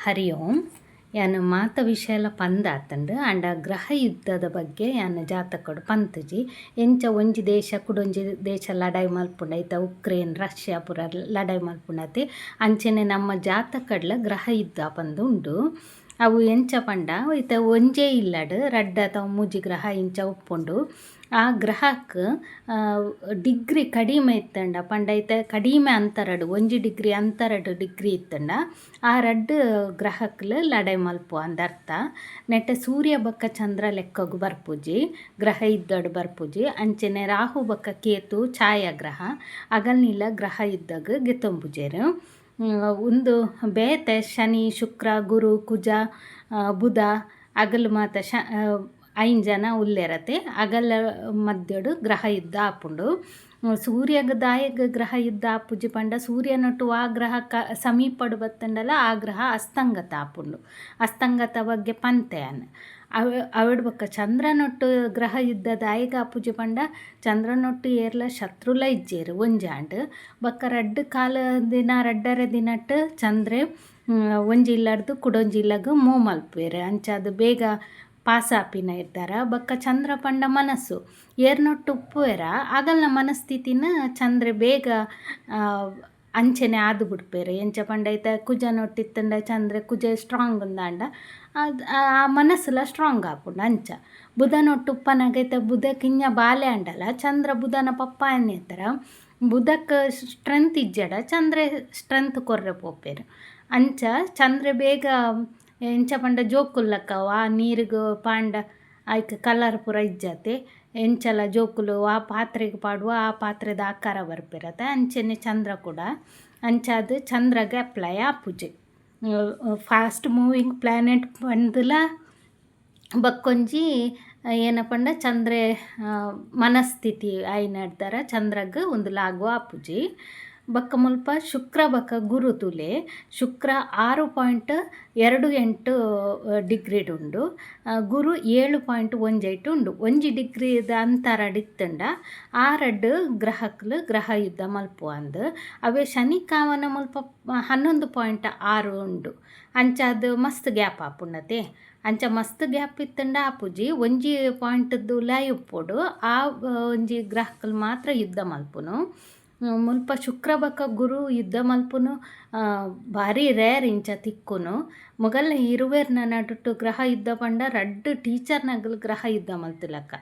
ಹರಿ ಓಂ. ಯಾನ್ ಮಾತ ವಿಷಯಲ ಪಂದಾತಂಡು ಆಂಡ ಗ್ರಹ ಯುದ್ಧದ ಬಗ್ಗೆ ಯಾನ್ ಜಾತಕಡು ಪಂತುಜಿ. ಎಂಚ ಒಂಜಿ ದೇಶ ಕುಡೊಂಜಿ ದೇಶ ಲಡಾಯಿ ಮಲ್ಪುಂಡ ಐತ ಉಕ್ರೇನ್ ರಷ್ಯಾ ಪೂರ ಲಡಾಯಿ ಮಲ್ಪುಂಡತೆ ಅಂಚನೆ ನಮ್ಮ ಜಾತಕಡ್ಲ ಗ್ರಹ ಯುದ್ಧ ಪಂದು ಉಂಡು. ಅವು ಎಂಚ ಪಂಡ ಐತ ಒಂಜೇ ಇಲ್ಲಡ್ ರಡ್ಡ ಅಥವಾ ಮೂಜಿ ಗ್ರಹ ಇಂಚ ಉಪ್ಪುಂಡು. ಆ ಗ್ರಹಕ್ಕೆ ಡಿಗ್ರಿ ಕಡಿಮೆ ಇತ್ತಂಡ ಪಂಡ ಐತೆ ಕಡಿಮೆ ಅಂತರಡು 1 ಡಿಗ್ರಿ ಅಂತರಡು ಡಿಗ್ರಿ ಇತ್ತಂಡ ಆ ರಡ್ಡು ಗ್ರಹಕ್ಲು ಲಡಾಯಿ ಮಲ್ಪು ಅಂದರ್ಥ. ನೆಟ್ಟ ಸೂರ್ಯ ಬಕ್ಕ ಚಂದ್ರ ಲೆಕ್ಕಗು ಬರ್ಪುಜಿ ಗ್ರಹ ಇದ್ದಡು ಬರ್ಪುಜಿ. ಅಂಚನೆ ರಾಹು ಬಕ್ಕ ಕೇತು ಛಾಯಾಗ್ರಹ ಅಗಲ್ನಿಲ ಗ್ರಹ ಇದ್ದಾಗ ಗೆತ್ತೊಂಬುಜೇರು. ಒಂದು ಬೇತೆ ಶನಿ ಶುಕ್ರ ಗುರು ಕುಜ ಬುಧ ಅಗಲು ಮಾತ ಐಂಜನ ಉಲ್ಲೆರತೆ ಅಗಲ ಮಧ್ಯಡು ಗ್ರಹ ಯುದ್ಧ ಆಪುಂಡು. ಸೂರ್ಯಗ ದಾಯಗ ಗ್ರಹ ಯುದ್ಧ ಆಪುಜಿ ಪಂಡ ಸೂರ್ಯನೊಟ್ಟು ಆ ಗ್ರಹ ಸಮೀಪಡು ಬತ್ತಂಡಲ ಆ ಗ್ರಹ ಅಸ್ತಂಗತ ಆಪುಂಡು. ಅಸ್ತಂಗತ ಬಗ್ಗೆ ಪಂತೆಯನ್ ಅವಡು ಬೊಕ್ಕ ಚಂದ್ರನೊಟ್ಟು ಗ್ರಹ ಯುದ್ಧ ದಾಯಗ ಆಪುಜಿ ಪಂಡ ಚಂದ್ರನೊಟ್ಟು ಏರ್ಲ ಶತ್ರುಲ ಇಜ್ಜೇರು ಒಂಜಾಂಡ್ ಬೊಕ್ಕ ರಡ್ಡು ಕಾಲ ದಿನ ರಡ್ಡರೆ ದಿನಟ್ಟು ಚಂದ್ರೆ ಒಂಜಿ ಇಲ್ಲಡ್ದು ಕುಡೊಂಜಿ ಇಲ್ಲಗ್ ಮೂ ಮಲ್ಪುವೆರು ಅಂಚಾದು ಬೇಗ ಪಾಸ್ ಆಪಿನ ಇರ್ತಾರ. ಬೊಕ್ಕ ಚಂದ್ರ ಪಂಡ ಮನಸ್ಸು ಏರ್ನೊಟ್ಟು ಉಪ್ಪುವೆರ ಆಗಲ್ನ ಮನಸ್ಥಿತಿನ ಚಂದ್ರೆ ಬೇಗ ಅಂಚನೆ ಆದು ಬಿಡ್ಪೇರು. ಎಂಚ ಪಂಡ ಐತ ಕುಜನೊಟ್ಟಿತ್ತಂಡ ಚಂದ್ರೆ ಕುಜ ಸ್ಟ್ರಾಂಗ್ ಉಂದಾಂಡ ಆ ಮನಸ್ಸುಲ ಸ್ಟ್ರಾಂಗ್ ಆಪುಂಡು ಅಂಚ. ಬುಧನೊಟ್ಟು ಉಪ್ಪನಾಗೈತೆ ಬುಧ ಕಿಂಜ ಬಾಲೆ ಅಂಡಲ ಚಂದ್ರ ಬುಧನ ಪಪ್ಪ ಅನ್ನೇತರ ಬುಧಕ್ಕೆ ಸ್ಟ್ರೆಂತ್ ಇಜ್ಜಡ ಚಂದ್ರೆ ಸ್ಟ್ರೆಂತ್ ಕೊರ್ರೆ ಪೋಪೇರು. ಅಂಚ ಚಂದ್ರೆ ಬೇಗ ಎಂಚ ಪಂಡ ಜೋಕುಲ್ಲಕ್ಕವ ಆ ನೀರಿಗೂ ಪಾಂಡ ಆಯ್ಕೆ ಕಲರ್ ಪೂರ ಇಜ್ಜತೆ ಎಂಚಲ ಜೋಕುಲು ಆ ಪಾತ್ರೆಗೆ ಪಾಡುವ ಆ ಪಾತ್ರೆದ ಆಕಾರ ಬರ್ಪಿರತ್ತೆ ಅಂಚನೆ ಚಂದ್ರ ಕೂಡ ಅಂಚಾದು ಚಂದ್ರಗೆ ಅಪ್ಲೈ ಆಪುಜಿ. ಫಾಸ್ಟ್ ಮೂವಿಂಗ್ ಪ್ಲ್ಯಾನೆಟ್ ಪಂದುಲ ಬಕ್ಕೊಂಜಿ ಏನಪ್ಪಂಡ ಚಂದ್ರೆ ಮನಸ್ಥಿತಿ ಆಯ್ನಡ್ದಾರ ಚಂದ್ರಗೆ ಒಂದು ಲಾಗು ಆಪುಜಿ. ಬೊಕ್ಕ ಮುಲ್ಪ ಶುಕ್ರ ಬೊಕ್ಕ ಗುರು ತುಲೆ ಶುಕ್ರ 6.28 ಡಿಗ್ರಿಡುಂಡು ಗುರು 7.18 ಉಂಡು. 1 ಡಿಗ್ರಿದ ಅಂತರಡಿತ್ತಂಡ ಆ ರಡ್ಡು ಗ್ರಹಕ್ಲು ಗ್ರಹ ಯುದ್ಧ ಮಲ್ಪು ಅಂದು ಅವೇ ಶನಿ ಕಾವನ ಮುಲ್ಪ 11.6 ಉಂಡು. ಅಂಚಾದು ಮಸ್ತ್ ಗ್ಯಾಪ್ ಆಪುಂಡತೆ ಅಂಚ ಮಸ್ತ್ ಗ್ಯಾಪ್ ಇತ್ತಂಡ ಆಪುಜಿ ಒಂಜಿ ಪಾಯಿಂಟ್ದು ಲೈ ಉಪ್ಪೊಡು ಆ ಒಂಜಿ ಗ್ರಹಕ್ಲು ಮಾತ್ರ ಯುದ್ಧ ಮಲ್ಪುನು. ಮುಲ್ಪ ಶುಕ್ರ ಬೊಕ್ಕ ಗುರು ಯುದ್ಧ ಮಲ್ಪುನು ಭಾರಿ ರೇರ್ ಇಂಚ ತಿಕ್ಕುನು. ಮೊಗಲ್ನ ಇರುವೆರ್ನ ನಡುಟು ಗ್ರಹ ಯುದ್ಧ ಪಂಡ ರಡ್ಡು ಟೀಚರ್ನಗಲು ಗ್ರಹ ಯುದ್ಧ ಮಲ್ತುಲಕ್ಕ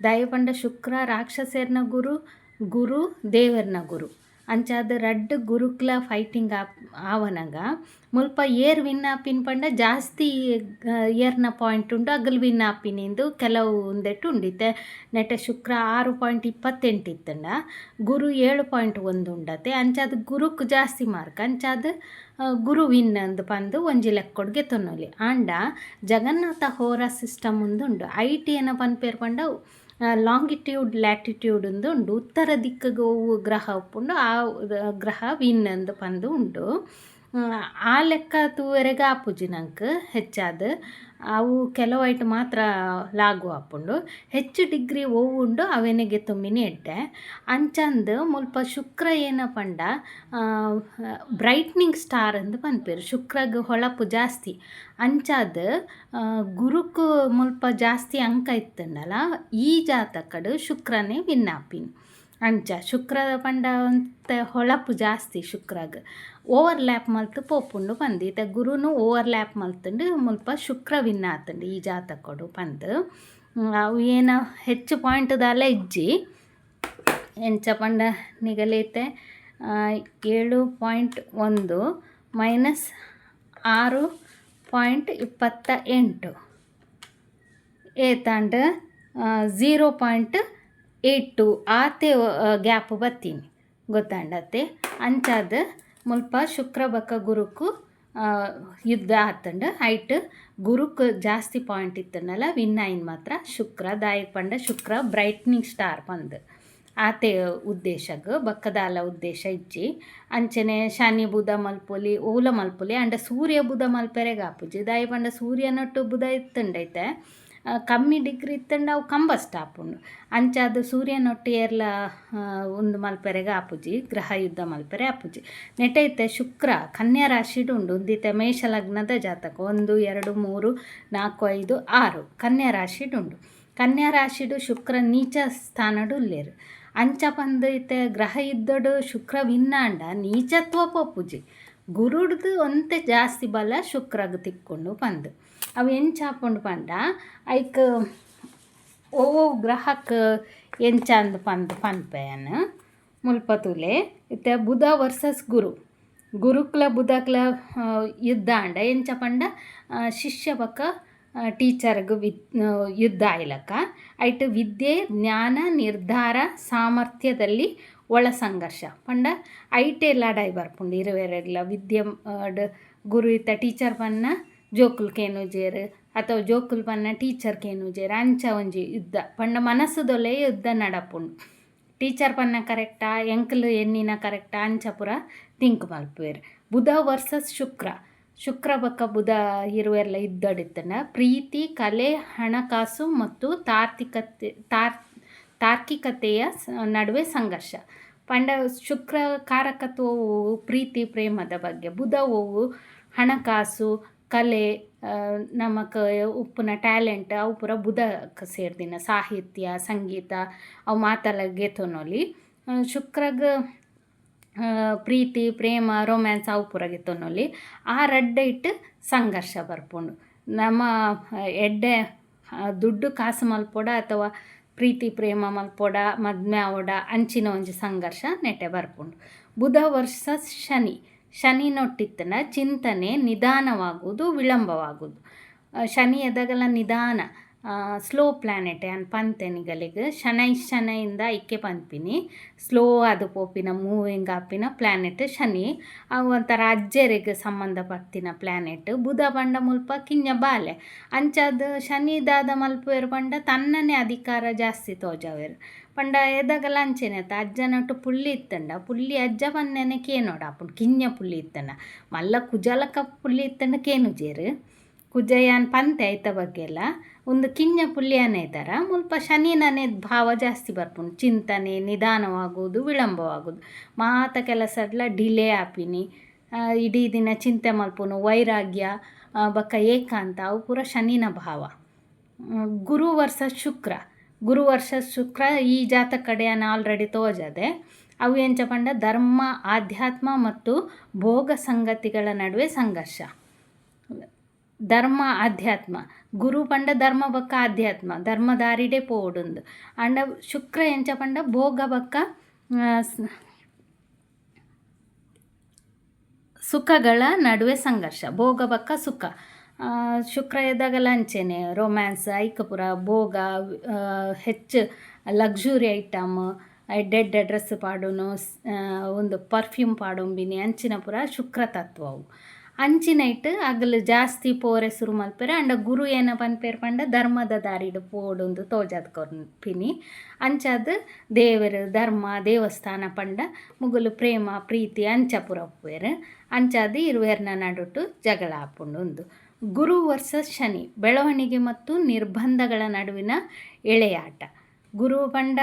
ದಯ ಪಂಡ ಶುಕ್ರ ರಾಕ್ಷಸೇರ್ನ ಗುರು ಗುರು ದೇವೆರ್ನ ಗುರು ಅಂಚಾದ ರಡ್ಡು ಗುರುಕ್ಲ ಫೈಟಿಂಗ್ ಆವನಗ ಮುಲ್ಪ ಏರ್ ವಿನ್ ಆಪಿನ ಪಂಡ ಜಾಸ್ತಿ ಏರ್ನ ಪಾಯಿಂಟ್ ಉಂಡು ಅಗಲ್ ವಿನ್ ಆಪಿನಿಂದು ಕೆಲವು ಉಂದೆಟ್ಟು ಉಂಡಿತ್ತೆ. ನೆಟ್ಟ ಶುಕ್ರ 6.28 ಇತ್ತಂಡ ಗುರು 7.1 ಉಂಡತೆ ಅಂಚಾದ ಗುರುಕ್ ಜಾಸ್ತಿ ಮಾರ್ಕ್ ಅಂಚಾದ ಗುರು ವಿನ್ ಅಂದು ಪಂದು ಒಂಜಿ ಲೆಕ್ಕೊಡ್ಗೆ ತೊನ್ನೊಲಿ. ಆಂಡ ಜಗನ್ನಾಥ ಹೋರ ಸಿಸ್ಟಮ್ ಉಂದುಂಡು ಐಟಿ ಏನ ಪನ್ಪೇರು ಪಂಡ ಲಾಂಗಿಟ್ಯೂಡ್ ಲ್ಯಾಟಿಟ್ಯೂಡ್ ಉಂದು ಉಂಡು. ಉತ್ತರ ದಿಕ್ಕಿಗೆ ಹೋವು ಗ್ರಹ ಉಪ್ಪುಂಡು ಆ ಗ್ರಹ ವಿನ್ ಅಂದು ಪಂದು ಉಂಡು. ಆ ಲೆಕ್ಕ ತೂವರೆಗೆ ಆಪುಜಿ ನಂಗೆ ಹೆಚ್ಚಾದ ಅವು ಕೆಲವೈಟ್ ಮಾತ್ರ ಲಾಗು ಆಪುಂಡು. ಹೆಚ್ಚು ಡಿಗ್ರಿ ಓವು ಉಂಡು ಅವೆನೆಗೆ ತೊಮ್ಮಿನಿ ಎಡ್ಡೆ ಅಂಚಂದು ಮುಲ್ಪ ಶುಕ್ರ ಏನ ಪಂಡ ಬ್ರೈಟ್ನಿಂಗ್ ಸ್ಟಾರ್ ಅಂದು ಪನ್ಪೇರು ಶುಕ್ರಗೆ ಹೊಳಪು ಜಾಸ್ತಿ ಅಂಚಾದ ಗುರುಕು ಮುಲ್ಪ ಜಾಸ್ತಿ ಅಂಕ ಇತ್ತಂಡಲ ಈ ಜಾತಕಡು ಶುಕ್ರನೇ ವಿನ್ ಆಪಿನ್ ಅಂಚ ಶುಕ್ರದ ಪಂಡ ಅಂತ ಹೊಳಪು ಜಾಸ್ತಿ ಶುಕ್ರಗೆ ಓವರ್ಲ್ಯಾಪ್ ಮಲ್ತು ಪೋಪುಂಡು ಪಂದು ಈತ ಗುರುನು ಓವರ್ಲ್ಯಾಪ್ ಮಲ್ತುಂಡು ಮುಲ್ಪ ಶುಕ್ರ ವಿನ್ ಆತುಂಡು ಈ ಜಾತಕಡು ಪಂದು. ಅವು ಏನ ಹೆಚ್ಚು ಪಾಯಿಂಟ್ದಾಲ ಇಜ್ಜಿ ಎಂಚ ಪಂಡ ನಿಗಲೈತೆ 7.1 ಮೈನಸ್ 6.28 ಏತಾಂಡು 0.82 ಆತೆ ಗ್ಯಾಪ್ ಬತ್ತೀನಿ ಗೊತ್ತಾಂಡತ್ತೆ. ಅಂಚಾದ ಮುಲ್ಪ ಶುಕ್ರ ಬೊಕ್ಕ ಗುರುಕು ಯುದ್ಧ ಆತಂಡು ಐಟ್ ಗುರುಕ್ ಜಾಸ್ತಿ ಪಾಯಿಂಟ್ ಇತ್ತಂಡಲ ವಿನ್ ಆಯ್ನ್ ಮಾತ್ರ ಶುಕ್ರ ದಾಯಕ್ ಪಂಡ ಶುಕ್ರ ಬ್ರೈಟ್ನಿಂಗ್ ಸ್ಟಾರ್ ಪಂದು ಆತೆ ಉದ್ದೇಶಗ್ ಬೊಕ್ಕದಾಲ ಉದ್ದೇಶ ಇಜ್ಜಿ. ಅಂಚನೆ ಶನಿ ಬುಧ ಮಲ್ಪೊಲಿ ಓಲ ಮಲ್ಪೊಲಿ ಅಂಡ ಸೂರ್ಯ ಬುಧ ಮಲ್ಪೆರೆಗೆ ಆಪುಜಿ ದಾಯ ಪಂಡ ಸೂರ್ಯನೊಟ್ಟು ಬುಧ ಇತ್ತಂಡೈತೆ ಕಮ್ಮಿ ಡಿಗ್ರಿ ಇತ್ತಂಡ ಅವು ಕಂಬಸ್ಟ್ ಆಪುಂಡು ಅಂಚಾದ ಸೂರ್ಯನೊಟ್ಟು ಏರ್ಲ ಒಂದು ಮಲ್ಪೆರೆಗೆ ಆಪುಜಿ ಗ್ರಹ ಯುದ್ಧ ಮಲ್ಪೆರೆ ಆಪುಜಿ. ನೆಟೈತೆ ಶುಕ್ರ ಕನ್ಯಾ ರಾಶಿಡು ಉಂಡು. ಒಂದಿತ್ತೆ ಮೇಷ ಲಗ್ನದ ಜಾತಕ 1 2 3 4 5 6 ಕನ್ಯಾ ರಾಶಿಡು ಉಂಡು. ಕನ್ಯಾ ರಾಶಿಡು ಶುಕ್ರ ನೀಚ ಸ್ಥಾನಡು ಉಲ್ಲೇರು. ಅಂಚ ಪಂದು ಇತ್ತೆ ಗ್ರಹ ಯುದ್ಧಡು ಶುಕ್ರ ವಿನ್ನಾಂಡ ನೀಚತ್ವ ಪಪ್ಪುಜಿ. ಗುರುಡ್ದು ಒಂತೆ ಜಾಸ್ತಿ ಬಲ ಶುಕ್ರಗ್ ತಿಕ್ಕೊಂಡು ಪಂದು ಅವು ಎಂಚಾಪುಂಡು ಪಂಡ ಐಕ್ ಗ್ರಹಕ್ಕೆ ಎಂಚ ಅಂದು ಪನ್ಪೆಯನು ಮುಲ್ಪತುಲೆ ಇತ್ತೆ ಬುಧ ವರ್ಸಸ್ ಗುರುಕ್ಲ ಬುಧಕ್ಲ ಯುದ್ಧ ಅಂಡ ಎಂಚ ಪಂಡ ಶಿಷ್ಯ ಬಕ್ಕ ಟೀಚರ್ಗೆ ಯುದ್ಧ ಆಯ್ಲಕ್ಕ ಐಟ್ ವಿದ್ಯೆ ಜ್ಞಾನ ನಿರ್ಧಾರ ಸಾಮರ್ಥ್ಯದಲ್ಲಿ ಒಳ ಸಂಘರ್ಷ ಪಂಡ ಐಟೇ ಲಡಾಯಿ ಬರ್ಪುಂಡು ಇರುವೆರೆಗ್ಲ ವಿದ್ಯೆ ಗುರು ಇತ್ತ ಟೀಚರ್ ಪನ್ನ ಜೋಕುಲ್ ಕೇನುಜೇರು ಅಥವಾ ಜೋಕುಲ್ ಪನ್ನ ಟೀಚರ್ ಕೇನುಜೇರು ಅಂಚ ಒಂಜಿ ಯುದ್ಧ ಪಂಡ ಮನಸ್ಸುದೊಲೆ ಯುದ್ಧ ನಡಪುಂಡು. ಟೀಚರ್ ಪನ್ನ ಕರೆಕ್ಟಾ ಎಂಕಲ್ ಎನ್ನಿನ ಕರೆಕ್ಟಾ ಅಂಚ ಪೂರ ತಿಂಕ್ ಮಲ್ಪುವೆರು. ಬುಧ ವರ್ಸಸ್ ಶುಕ್ರ ಬಕ್ಕ ಬುಧ ಇರುವೆರ್ಲ ಯುದ್ಧಡಿತ್ತಂಡ ಪ್ರೀತಿ ಕಲೆ ಹಣಕಾಸು ಮತ್ತು ತಾರ್ಕಿಕತೆಯ ನಡುವೆ ಸಂಘರ್ಷ ಪಂಡ ಶುಕ್ರ ಕಾರಕತ್ವವು ಪ್ರೀತಿ ಪ್ರೇಮದ ಬಗ್ಗೆ, ಬುಧವು ಹಣಕಾಸು ಕಲೆ ನಮಕ್ ಉಪ್ಪುನ ಟ್ಯಾಲೆಂಟ್ ಅವು ಪೂರ ಬುಧಕ್ಕೆ ಸೇರ್ದಿನ ಸಾಹಿತ್ಯ ಸಂಗೀತ ಅವು ಮಾತಲ ಗೆತೊನೊಲಿ. ಶುಕ್ರಗ್ ಪ್ರೀತಿ ಪ್ರೇಮ ರೊಮ್ಯಾನ್ಸ್ ಅವು ಪೂರ ಗೆತೊನೊಲಿ ಆ ರಡ್ಡ ಇಟ್ಟು ಸಂಘರ್ಷ ಬರ್ಪುಂಡು. ನಮ್ಮ ಎಡ್ಡೆ ದುಡ್ಡು ಕಾಸು ಮಲ್ಪೊಡ ಅಥವಾ ಪ್ರೀತಿ ಪ್ರೇಮ ಮಲ್ಪೊಡ ಮದ್ಮೆ ಆವೊಡ ಅಂಚಿನ ಒಂಜಿ ಸಂಘರ್ಷ ನೆಟೆ ಬರ್ಪುಂಡು. ಬುಧ ವರ್ಸಸ್ ಶನಿ ನೊಟ್ಟಿತ್ತನ ಚಿಂತನೆ ನಿಧಾನವಾಗುವುದು ವಿಳಂಬವಾಗುವುದು. ಶನಿ ಎದಗಲ ನಿಧಾನ ಸ್ಲೋ ಪ್ಲ್ಯಾನೆಟ್ ಅನ್ ಪಂತೆನಿಗಳಿಗೆ ಶನೈಯಿಂದ ಇಕ್ಕೆ ಪಂಪಿನಿ ಸ್ಲೋ ಅದು ಪೋಪಿನ ಮೂವಿಂಗ್ ಆಪಿನ ಪ್ಲ್ಯಾನೆಟ್ ಶನಿ. ಅವು ಒಂಥರ ಅಜ್ಜರಿಗೆ ಸಂಬಂಧಪಟ್ಟಿನ ಪ್ಲ್ಯಾನೆಟ್. ಬುಧ ಪಂಡ ಮುಲ್ಪ ಕಿಂಜ ಬಾಲೆ ಅಂಚಾದ ಶನಿದಾದ ಮಲ್ಪುವೆರು ಪಂಡ ತನ್ನನೇ ಅಧಿಕಾರ ಜಾಸ್ತಿ ತೋಜಾವೆರು ಪಂಡ ಎದಗಲ ಅಂಚೆನೆತ್ತ ಅಜ್ಜನೊಟ್ಟು ಪುಳ್ಳಿ ಇತ್ತಂಡ ಪುಳ್ಳಿ ಅಜ್ಜ ಪನ್ನೆನೆ ಕೇನೋಡ ಅಪ್ಪುಂಡು ಕಿಂಜ ಪುಳ್ಳಿ ಇತ್ತಂಡ ಮಲ್ಲ ಕುಜಲಕ ಪುಳ್ಳಿ ಇತ್ತಂಡ ಕೇನುಜೇರು ಕುಜಯಾನ್ ಪಂತೆ ಐತ ಬಗ್ಗೆ ಎಲ್ಲ ಒಂದು ಕಿಂಜ ಪುಳ್ಳಿಯನೇ ಇದ್ದಾರ ಮುಲ್ಪ ಶನಿನನೇ ಭಾವ ಜಾಸ್ತಿ ಬರ್ಪುಂಡು. ಚಿಂತನೆ ನಿಧಾನವಾಗುವುದು ವಿಳಂಬವಾಗುವುದು ಮಾತ ಕೆಲಸಡ್ಲ ಡಿಲೇ ಆಪಿನಿ ಇಡೀ ದಿನ ಚಿಂತೆ ಮಲ್ಪುನು ವೈರಾಗ್ಯ ಬಕ್ಕ ಏಕಾಂತ ಅವು ಪೂರ ಶನಿನ ಭಾವ. ಗುರು ವರ್ಸಸ್ ಶುಕ್ರ ಈ ಜಾತಕ ಕಡೆಯನ್ನು ಆಲ್ರೆಡಿ ತೋಜದೆ. ಅವು ಎಂಚ ಪಂಡ ಧರ್ಮ ಆಧ್ಯಾತ್ಮ ಮತ್ತು ಭೋಗ ಸಂಗತಿಗಳ ನಡುವೆ ಸಂಘರ್ಷ. ಧರ್ಮ ಆಧ್ಯಾತ್ಮ ಗುರು ಪಂಡ ಧರ್ಮ ಬಕ್ಕ ಆಧ್ಯಾತ್ಮ ಧರ್ಮದಾರಿಡೆ ಪೋಡುಂದು ಅಂಡ ಶುಕ್ರ ಎಂಚ ಪಂಡ ಭೋಗ ಬಕ್ಕ ಸುಖಗಳ ನಡುವೆ ಸಂಘರ್ಷ ಭೋಗ ಬಕ್ಕ ಸುಖ. ಶುಕ್ರ ಎದಾಗಲ ಅಂಚೆನೆ ರೊಮ್ಯಾನ್ಸ್ ಐಕಪುರ ಭೋಗ ಹೆಚ್ಚು ಲಕ್ಸುರಿ ಐಟಮ್ ಎಡ್ಡೆಡ್ಡೆ ಡ್ರೆಸ್ ಪಾಡುನು ಒಂದು ಪರ್ಫ್ಯೂಮ್ ಪಾಡೊಂಬಿನಿ ಅಂಚಿನ ಪುರ ಶುಕ್ರ ತತ್ವವು ಅಂಚಿನ ಇಟ್ಟು ಅಗಲು ಜಾಸ್ತಿ ಪೋರೆ ಸುರು ಮಲ್ಪೆರೆ ಅಂಡ ಗುರು ಏನ ಪನ್ಪೇರು ಪಂಡ ಧರ್ಮದ ದಾರಿಡು ಪೋಡೊಂದು ತೋಜಾದ್ ಕೊರ್ಪಿನಿ ಅಂಚಾದ ದೇವರು ಧರ್ಮ ದೇವಸ್ಥಾನ ಪಂಡ ಮುಗುಲು ಪ್ರೇಮ ಪ್ರೀತಿ ಅಂಚ ಪುರ ಉಪ್ಪುವೆರು ಅಂಚಾದ ಇರುವೆರ್ನ ನಡುಟು ಜಗಳ ಆಪುಂಡು. ಒಂದು ಗುರು ವರ್ಸಸ್ ಶನಿ ಬೆಳವಣಿಗೆ ಮತ್ತು ನಿರ್ಬಂಧಗಳ ನಡುವಿನ ಎಳೆಯಾಟ. ಗುರು ಪಂಡ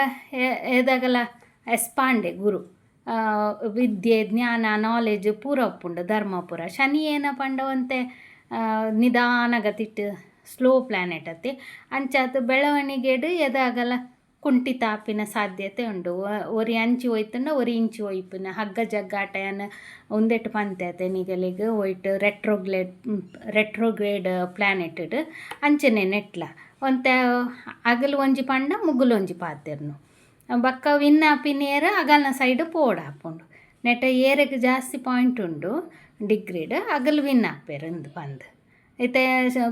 ಎದಾಗಲ ಎಸ್ಪಾಂಡೆ ಗುರು ವಿದ್ಯೆ ಜ್ಞಾನ ನಾಲೆಜ್ ಪೂರ ಉಪ್ಪುಂಡು ಧರ್ಮ ಪೂರ. ಶನಿ ಏನ ಪಂಡವಂತೆ ನಿಧಾನಗತಿಟ್ಟು ಸ್ಲೋ ಪ್ಲ್ಯಾನೆಟ್ ಅತ್ತೆ ಅಂಚಾತು ಬೆಳವಣಿಗೆಡು ಎದಾಗಲ ಕುಂಠಿತಾಪಿನ ಸಾಧ್ಯತೆ ಉಂಡು. ಒರಿ ಅಂಚಿ ಹೋಯ್ತಂಡ ಒರಿ ಇಂಚಿ ಒಯ್ಪಿನ ಹಗ್ಗ ಜಗ್ಗಾಟಯನ ಒಂದೆಟ್ಟು ಪಂತೆ ನಿಗಲಿಗೆ ಒಯ್ಟ್ ರೆಟ್ರೋಗ್ರೇಡ್ ಪ್ಲ್ಯಾನೆಟ್ ಅಂಚನೆ ನೆಟ್ಲ ಒಂತೆ ಅಗಲು ಒಂಜಿ ಪಂಡ ಮುಗುಲು ಒಂಜಿ ಪಾತೆರ್ನು ಬಕ್ಕ ವಿನ್ ಆಪಿನೇರ ಅಗಲ್ನ ಸೈಡ್ ಪೋಡ ಹಾಪುಂಡು ನೆಟ್ಟ ಏರೆಗೆ ಜಾಸ್ತಿ ಪಾಯಿಂಟ್ ಉಂಡು ಡಿಗ್ರಿಡ್ ಅಗಲು ವಿನ್ ಆಪೇರು ಅಂದು ಬಂದು ಐತೆ.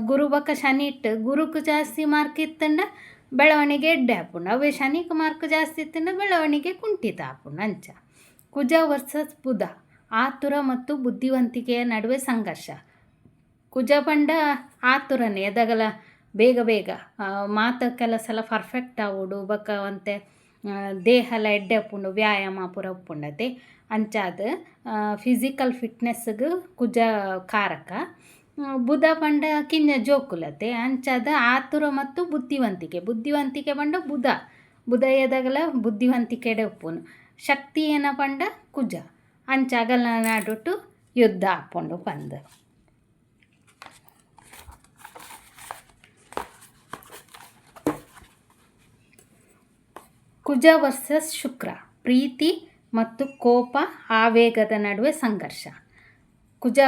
ಗುರು ಬಕ್ಕ ಶನಿ ಇಟ್ಟು ಗುರುಕು ಜಾಸ್ತಿ ಮಾರ್ಕ್ ಇತ್ತಂಡ ಬೆಳವಣಿಗೆ ಎಡ್ಡೆ ಹಾಪುಂಡು ಅವೇ ಶನಿಗೆ ಮಾರ್ಕ್ ಜಾಸ್ತಿ ಇತ್ತಂಡ ಬೆಳವಣಿಗೆ ಕುಂಠಿತ ಹಾಪುಂಡು ಅಂಚ. ಕುಜ ವರ್ಸಸ್ ಬುಧ ಆತುರ ಮತ್ತು ಬುದ್ಧಿವಂತಿಕೆಯ ನಡುವೆ ಸಂಘರ್ಷ. ಕುಜ ಪಂಡ ಆತುರನೇ ಎದಗಲ ಬೇಗ ಮಾತ ಕೆಲಸಲ ಪರ್ಫೆಕ್ಟ್ ಆವೋಡು ಬಕ್ಕ ಅಂತೆ ದೇಹಲ ಎಡ್ಡೆ ಉಪ್ಪುಂಡು ವ್ಯಾಯಾಮ ಪೂರ ಉಪ್ಪುಂಡತೆ ಅಂಚಾದ ಫಿಸಿಕಲ್ ಫಿಟ್ನೆಸ್ಗೆ ಕುಜ ಕಾರಕ. ಬುಧ ಪಂಡ ಕಿಂಜ ಜೋಕುಲತೆ ಅಂಚಾದ ಆತುರ ಮತ್ತು ಬುದ್ಧಿವಂತಿಕೆ ಪಂಡ ಬುಧ ಎದಗಲ ಬುದ್ಧಿವಂತಿಕೆಡೆ ಉಪ್ಪುನು. ಶಕ್ತಿ ಏನ ಪಂಡ ಕುಜ ಅಂಚ ಅಗಲ ನಾಡುಟ್ಟು ಯುದ್ಧ ಹಾಕ್ಕೊಂಡು ಪಂದ್. ಕುಜ ವರ್ಸಸ್ ಶುಕ್ರ, ಪ್ರೀತಿ ಮತ್ತು ಕೋಪ ಆವೇಗದ ನಡುವೆ ಸಂಘರ್ಷ. ಕುಜ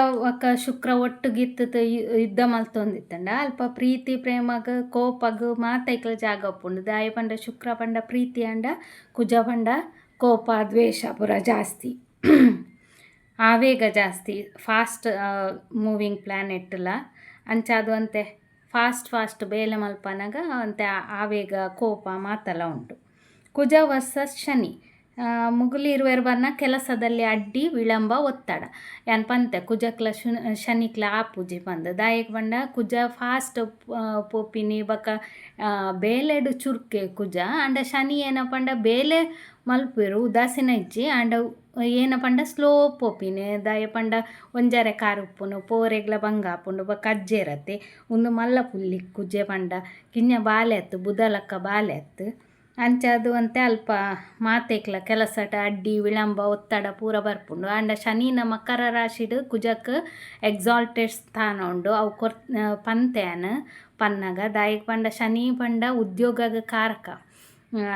ಶುಕ್ರ ಒಟ್ಟುಗಿತ್ತದ ಯುದ್ಧ ಮಲ್ತೊಂದಿತ್ತಂಡ ಅಲ್ಪ ಪ್ರೀತಿ ಪ್ರೇಮಗ ಕೋಪಗ ಮಾತೈಕ್ಲ ಜಾಗ ಉಪ್ಪುಂಡು. ದಾಯ ಪಂಡ ಶುಕ್ರ ಪಂಡ ಪ್ರೀತಿ ಅಂಡ ಕುಜ ಪಂಡ ಕೋಪ ದ್ವೇಷ ಪೂರ ಜಾಸ್ತಿ, ಆವೇಗ ಜಾಸ್ತಿ, ಫಾಸ್ಟ್ ಮೂವಿಂಗ್ ಪ್ಲ್ಯಾನೆಟ್ಲ ಅಂಚಾದು ಅಂತೆ ಫಾಸ್ಟ್ ಬೇಲೆ ಮಲ್ಪನಾಗ ಅಂತೆ ಆವೇಗ ಕೋಪ ಮಾತೆಲ್ಲ ಉಂಟು. ಕುಜ ವರ್ಸಸ್ ಶನಿ, ಮುಗುಲಿರುವೆರು ಬರ್ನ ಕೆಲಸದಲ್ಲಿ ಅಡ್ಡಿ ವಿಳಂಬ ಒತ್ತಡ ಯಾನ್ ಪಂತೆ ಕುಜಕ್ಲ ಶನಿಕ್ಲ ಆಪುಜಿ ಪಂದ್. ದಾಯಕ್ ಪಂಡ ಕುಜ ಫಾಸ್ಟ್ ಪೋಪಿನಿ ಬಕ್ಕ ಬೇಲೆಡು ಚುರ್ಕೆ ಕುಜ ಅಂಡ ಶನಿ ಏನ ಪಂಡ ಬೇಲೆ ಮಲ್ಪೆರು ಉದಾಸೀನ ಇಜ್ಜಿ ಅಂಡ ಏನ ಪಂಡ ಸ್ಲೋ ಪೋಪಿನಿ. ದಾಯ ಪಂಡ ಒಂಜಾರೆ ಕಾರು ಉಪ್ಪುನು ಪೋರೆಗ್ಲ ಬಂಗ ಆಪುಂಡು ಬಕ್ಕ ಅಜ್ಜೆರತ್ತೆ ಒಂದು ಮಲ್ಲ ಪುಲ್ಲಿ ಕುಜೆ ಪಂಡ ಕಿಂಜ ಬಾಲೆ ಅತ್ತು ಬುಧಲಕ್ಕ ಬಾಲೆ ಅತ್ತು ಅಂಚಾದು ಅಂತೆ ಅಲ್ಪ ಮಾತೇಕ್ಲ ಕೆಲಸಟ ಅಡ್ಡಿ ವಿಳಂಬ ಒತ್ತಡ ಪೂರ ಬರ್ಪುಂಡು. ಅಂಡ ಶನಿನ ಮಕರ ರಾಶಿಡು ಕುಜಕ್ ಎಕ್ಸಾಲ್ಟೆಡ್ ಸ್ಥಾನ ಉಂಡು ಅವು ಪಂತೆಯನ್ ಪನ್ನಗ. ದಾಯಕ್ ಪಂಡ ಶನಿ ಪಂಡ ಉದ್ಯೋಗಗ ಕಾರಕ